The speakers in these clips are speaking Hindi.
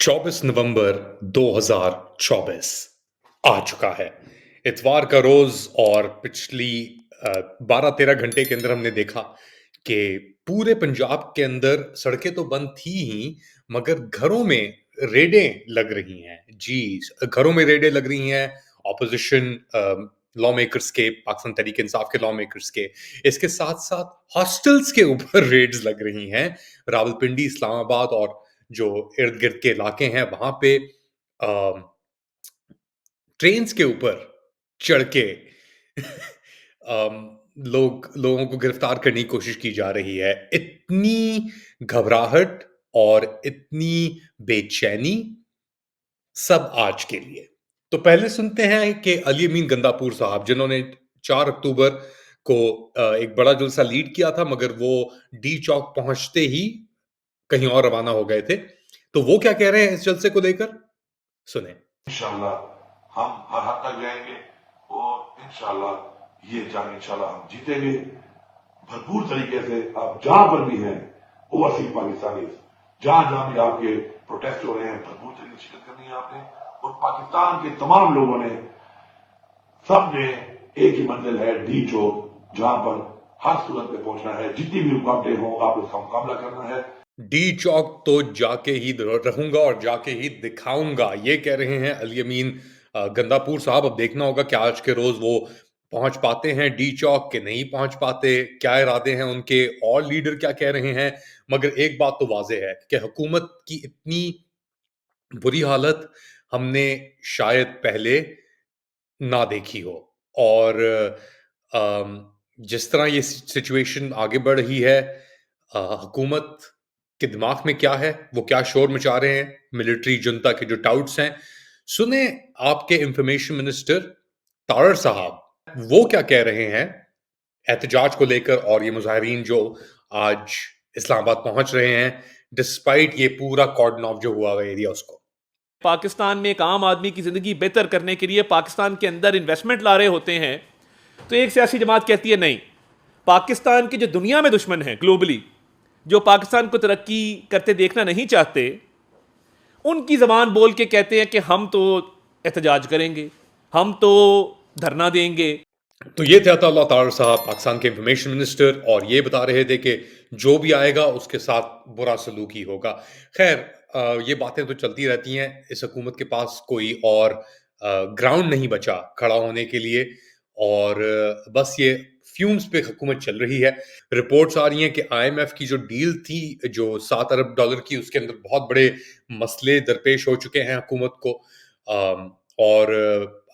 24 नवंबर 2024 आ चुका है। इतवार का रोज और पिछली 12-13 घंटे के अंदर हमने देखा कि पूरे पंजाब के अंदर सड़कें तो बंद थी ही, मगर घरों में रेडें लग रही हैं। जी, घरों में रेडें लग रही हैं ऑपोजिशन लॉ मेकर्स के, पाकिस्तान तहरीक इंसाफ के लॉ मेकर्स के। इसके साथ-साथ हॉस्टल्स के ऊपर रेड्स लग रही हैं। रावलपिंडी, इस्लामाबाद और जो इर्द-गिर्द के इलाके हैं वहां पे ट्रेन्स के ऊपर चढ़ के लोगों को गिरफ्तार करने की कोशिश की जा रही है। इतनी घबराहट और इतनी बेचैनी सब आज के लिए। तो पहले सुनते हैं कि अली अमीन गंदापुर साहब, जिन्होंने 4 अक्टूबर को एक बड़ा जलसा लीड किया था, मगर वो डी चौक पहुंचते ही कहीं और रवाना हो गए थे। तो वो क्या कह रहे हैं इस जलसे को लेकर, सुने। इंशाल्लाह हम हर हद तक जाएंगे और इंशाल्लाह ये जंग इंशाल्लाह हम जीतेंगे भरपूर तरीके से। आप जहां पर भी हैं ओवरसीज पाकिस्तानी, जहां जहां भी आपके प्रोटेस्ट हो रहे हैं, भरपूर तरीके से शिरकत करनी है आपने। और पाकिस्तान के तमाम लोगों ने, सब ने एक ही मंजिल है, डी चौक, जहां पर हर सूरत में पहुंचना है। जितनी भी रुकावटें हों आप उसका मुकाबला करना है। डी चौक तो जाके ही रहूंगा और जाके ही दिखाऊंगा, ये कह रहे हैं अली अमीन गंदापुर साहब। अब देखना होगा कि आज के रोज वो पहुंच पाते हैं डी चौक के नहीं पहुंच पाते, क्या इरादे हैं उनके और लीडर क्या कह रहे हैं। मगर एक बात तो वाज़ेह है कि हुकूमत की इतनी बुरी हालत हमने शायद पहले ना देखी हो। और जिस तरह ये सिचुएशन आगे बढ़ रही है, हुकूमत के दिमाग में क्या है, वो क्या शोर मचा रहे हैं मिलिट्री जुंता के जो टाउट्स हैं। सुने आपके इंफॉर्मेशन मिनिस्टर तारड़ साहब वो क्या कह रहे हैं एहतजाज को लेकर, और ये मुजाहिरीन जो आज इस्लामाबाद पहुंच रहे हैं डिस्पाइट ये पूरा कॉर्डन ऑफ जो हुआ हुआ एरिया उसको। पाकिस्तान में एक आम आदमी की ज़िंदगी बेहतर करने के लिए पाकिस्तान के अंदर इन्वेस्टमेंट ला रहे होते हैं, तो एक सियासी जमात कहती है नहीं, पाकिस्तान के जो दुनिया में दुश्मन हैं ग्लोबली, जो पाकिस्तान को तरक्की करते देखना नहीं चाहते, उनकी ज़बान बोल के कहते हैं कि हम तो एहतजाज करेंगे, हम तो धरना देंगे। तो ये थे अताउल्लाह तारड़ साहब, पाकिस्तान के इंफॉर्मेशन मिनिस्टर, और ये बता रहे थे कि जो भी आएगा उसके साथ बुरा सलूक ही होगा। खैर, ये बातें तो चलती रहती हैं। इस हुकूमत के पास कोई और ग्राउंड नहीं बचा खड़ा होने के लिए, और बस ये फ्यूम्स पे हुकूमत चल रही है। रिपोर्ट्स आ रही हैं कि आईएमएफ की जो डील थी, जो $7 अरब की, उसके अंदर बहुत बड़े मसले दरपेश हो चुके हैं हुकूमत को। और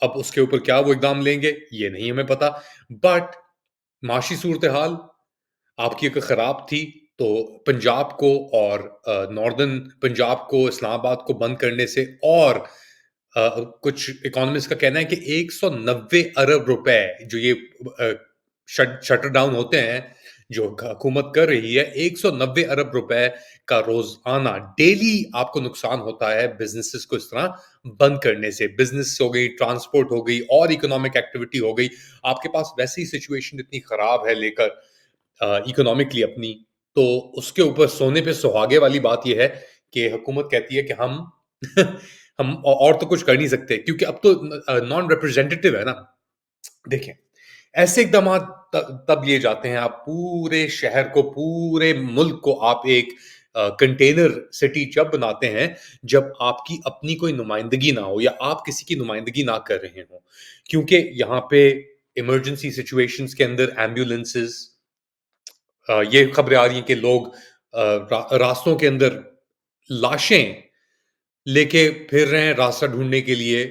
अब उसके ऊपर क्या वो इकदाम लेंगे ये नहीं हमें पता। बट माशी सूरत हाल आपकी अगर खराब थी तो पंजाब को और नॉर्दर्न पंजाब को, इस्लामाबाद को बंद करने से, और कुछ इकोनॉमिस्ट का कहना है कि 190 अरब रुपए जो ये शटर डाउन होते हैं जो हुकूमत कर रही है, 190 अरब रुपए का रोजाना डेली आपको नुकसान होता है बिजनेसेस को इस तरह बंद करने से। बिजनेस हो गई, ट्रांसपोर्ट हो गई, और इकोनॉमिक एक्टिविटी हो गई। आपके पास वैसे ही सिचुएशन इतनी खराब है लेकर इकोनॉमिकली अपनी, तो उसके ऊपर सोने पे सुहागे वाली बात यह है कि हुकूमत कहती है कि हम हम और तो कुछ कर नहीं सकते, क्योंकि अब तो नॉन रिप्रेजेंटेटिव है ना। देखें, ऐसे इकदाम तब लिए जाते हैं, आप पूरे शहर को, पूरे मुल्क को आप एक कंटेनर सिटी जब बनाते हैं, जब आपकी अपनी कोई नुमाइंदगी ना हो या आप किसी की नुमाइंदगी ना कर रहे हो। क्योंकि यहाँ पे इमरजेंसी सिचुएशंस के अंदर एम्बुलेंसेस, ये खबरें आ रही हैं कि लोग रास्तों के अंदर लाशें लेके फिर रहे हैं रास्ता ढूंढने के लिए,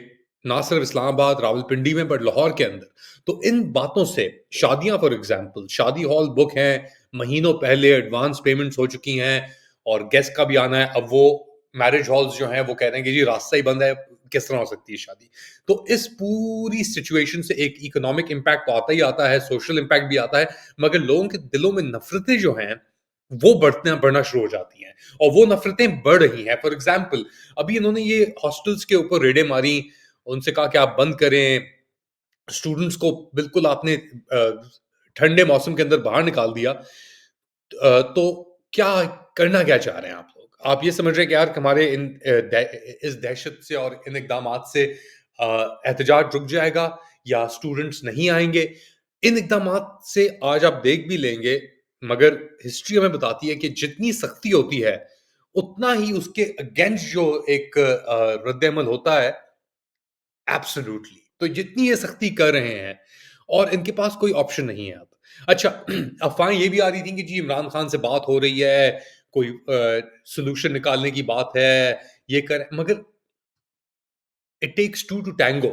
ना सिर्फ इस्लामाबाद रावलपिंडी में बट लाहौर के अंदर। तो इन बातों से, शादियां फॉर एग्जांपल, शादी हॉल बुक हैं, महीनों पहले एडवांस पेमेंट्स हो चुकी हैं और गेस्ट का भी आना है। अब वो मैरिज हॉल्स जो हैं वो कह रहे हैं कि जी रास्ता ही बंद है, किस तरह हो सकती है शादी। तो इस पूरी सिचुएशन से एक इकोनॉमिक इम्पैक्ट तो आता ही आता है, सोशल इम्पैक्ट भी आता है, मगर लोगों के दिलों में नफरतें जो हैं वो बढ़ना शुरू हो जाती हैं, और वो नफरतें बढ़ रही हैं। फॉर एग्जाम्पल, अभी इन्होंने ये हॉस्टल्स के ऊपर रेडें मारी, उनसे कहा कि आप बंद करें, स्टूडेंट्स को बिल्कुल आपने ठंडे मौसम के अंदर बाहर निकाल दिया। तो क्या करना क्या चाह रहे हैं आप लोग? आप ये समझ रहे हैं कि यार हमारे इस दहशत से और इन इक़दामात से एहतजाज रुक जाएगा या स्टूडेंट्स नहीं आएँगे? इन इक़दामात से आज आप देख भी लेंगे, मगर हिस्ट्री हमें बताती है कि जितनी सख्ती होती है, उतना ही उसके अगेंस्ट जो एक रद्द-ए-अमल होता है, एब्सोल्यूटली। तो जितनी ये सख्ती कर रहे हैं और इनके पास कोई ऑप्शन नहीं है अब। अच्छा, अफ़वाहें ये भी आ रही थी कि जी इमरान खान से बात हो रही है, कोई सॉल्यूशन निकालने की बात है, ये कर मगर इट टेक्स 2 टू टैंगो।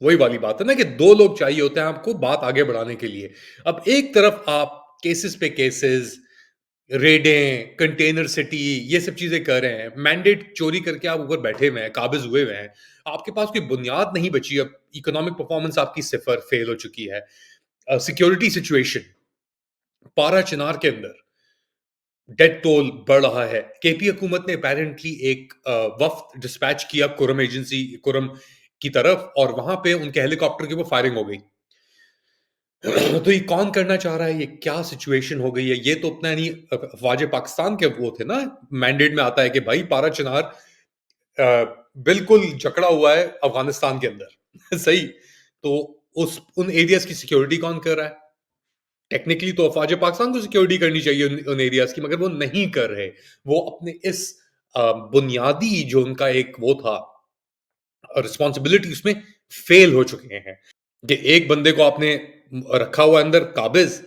वही वाली बात है ना कि 2 लोग चाहिए होते हैं आपको बात आगे बढ़ाने के लिए। अब एक तरफ आप केसेस पे केसेस, रेडें, कंटेनर सिटी ये सब चीज़ें कर रहे हैं। मैंडेट चोरी करके आप ऊपर बैठे हुए हैं, काबिज़ हुए हुए हैं। आपके पास कोई बुनियाद नहीं बची अब, इकोनॉमिक परफॉर्मेंस आपकी सिफ़र फेल हो चुकी है। सिक्योरिटी सिचुएशन, पारा चिनार के अंदर डेथ टोल बढ़ रहा है। केपी हुकूमत ने अपैरेंटली एक वफ़्द डिस्पैच किया कुरम की तरफ और वहाँ पे उनके हेलीकॉप्टर के ऊपर फायरिंग हो गई। तो ये कौन करना चाह रहा है? ये क्या सिचुएशन हो गई है? ये तो अपना नहीं अफ़वाज पाकिस्तान के वो थे ना, मैंडेट में आता है कि भाई पारा चिनार बिल्कुल जकड़ा हुआ है अफ़गानिस्तान के अंदर। सही। तो उस उन एरियाज़ की सिक्योरिटी कौन कर रहा है? टेक्निकली तो अफ़वाज पाकिस्तान को सिक्योरिटी करनी चाहिए उन एरियाज़ की, मगर वो नहीं कर रहे। वो अपने इस बुनियादी जो उनका एक वो था रिस्पॉन्सिबिलिटी उसमें फेल हो चुके हैं। कि एक बंदे को आपने रखा हुआ है अंदर काबिज़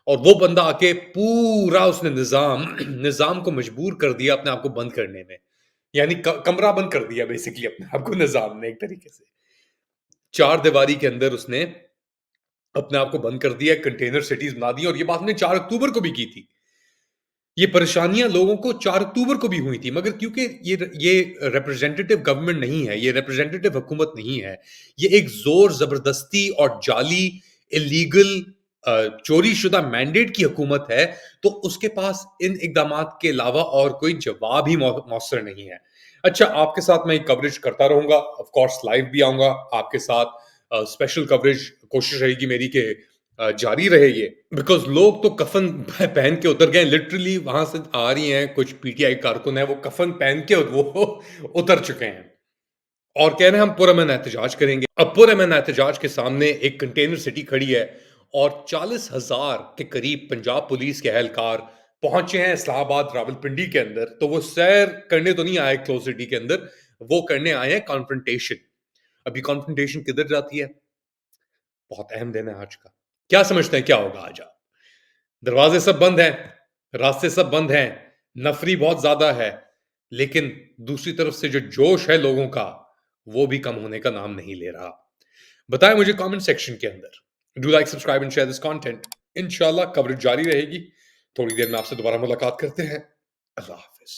और वो बंदा आके पूरा उसने निज़ाम को मजबूर कर दिया अपने आप को बंद करने में। यानी कमरा बंद कर दिया बेसिकली अपने आप को निज़ाम ने एक तरीके से। चार दीवारी के अंदर उसने अपने आप को बंद कर दिया, कंटेनर सिटीज़ बना दी और ये बात हमने 4 अक्टूबर को भी की थी। ये परेशानियाँ लोगों को 4 अक्टूबर को भी हुई थी, मगर क्योंकि ये रिप्रेजेंटेटिव गवर्नमेंट नहीं है, ये रिप्रेजेंटेटिव हुकूमत नहीं है, ये एक ज़ोर-ज़बरदस्ती और जाली, इल्लीगल चोरी-शुदा मैंडेट की हुकूमत है, तो उसके पास इन इक़दामात के अलावा और कोई जवाब ही मौसर नहीं है। अच्छा, आपके साथ मैं ये कवरेज करता रहूँगा, ऑफ़ कोर्स लाइव भी आऊँगा आपके साथ स्पेशल कवरेज कोशिश रहेगी मेरी कि जारी रहे ये बिकॉज़ लोग तो कफ़न पहन के उतर गए लिटरली वहाँ से आ रही हैं कुछ पीटीआई कारकुन हैं वो कफ़न पहन के वो उतर चुके हैं और कह रहे हैं हम पुरअमन एहतजाज करेंगे। अब पुरअमन एहतजाज के सामने एक कंटेनर सिटी खड़ी है और 40,000 के करीब पंजाब पुलिस के एहलकार पहुंचे हैं इस्लामाबाद रावलपिंडी के अंदर। तो वो सैर करने तो नहीं आए क्लोज सिटी के अंदर, वो करने आए हैं कॉन्फ्रंटेशन। अभी कॉन्फ्रंटेशन किधर जाती है? बहुत अहम दिन है आज का। क्या समझते हैं क्या होगा आज आप? दरवाजे सब बंद हैं, रास्ते सब बंद हैं, नफरी बहुत ज्यादा है, लेकिन दूसरी तरफ से जो जोश है लोगों का, वो भी कम होने का नाम नहीं ले रहा। बताएं मुझे कमेंट सेक्शन के अंदर। Do like subscribe and share this content. इंशाल्लाह कवरेज जारी रहेगी। थोड़ी देर में आपसे दोबारा मुलाकात करते हैं। अल्लाह हाफिज।